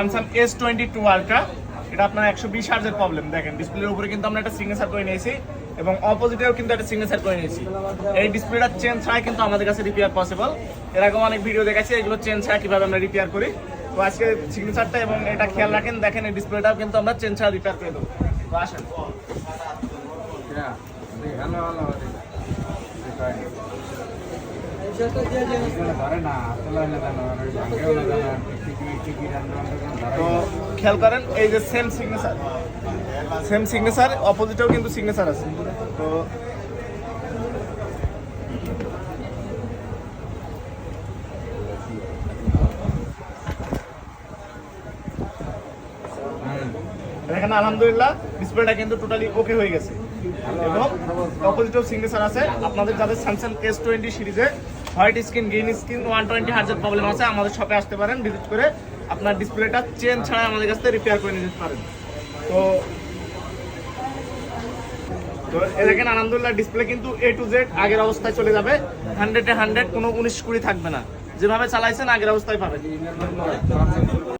Samsung S22 ultra, এটা আপনার 120 হার্জের প্রবলেম। দেখেন ডিসপ্লের উপরে কিন্তু আমরা একটা সিগনেচার করে নিয়েছি এবং অপোজিটেও কিন্তু একটা সিগনেচার করে নিয়েছি। এই ডিসপ্লেটা চেঞ্জ ছাড়া কিন্তু আমাদের কাছে রিপেয়ার পসিবল। এর আগেও অনেক ভিডিও দেখাচ্ছি এগুলো চেঞ্জ ছাড়া কিভাবে আমরা রিপেয়ার করি। তো আজকে সিগনেচারটা এবং এটা খেয়াল রাখেন, দেখেন এই ডিসপ্লেটাও কিন্তু আমরা চেঞ্জ ছাড়া রিপেয়ার করে দেবো। তো আসেন। তো খেয়াল করেন এই যে সেম সিগনেচার অপোজিটেও কিন্তু সিগনেচার আছে। তো এখানে আলহামদুলিল্লাহ ডিসপ্লেটা কিন্তু টোটালি ওকে হয়ে গেছে এবং অপোজিটেও সিগনেচার আছে। আপনাদের যাদের স্যামসাং S20 সিরিজে হোয়াইট স্ক্রিন, গ্রিন স্ক্রিন, 120 হার্জের প্রবলেম আছে, আমাদের শপে আসতে পারেন, ভিজিট করে আপনার ডিসপ্লেটা চেঞ্জ ছাড়া আমাদের কাছ থেকে রিপেয়ার করে নিতে পারেন। তো দেখেন আলহামদুলিল্লাহ ডিসপ্লে কিন্তু A to Z আগের অবস্থায় চলে যাবে, 100-এ 100, কোনো 19-20 থাকবে না। যেভাবে চালাইছেন আগের অবস্থায় পাবেন।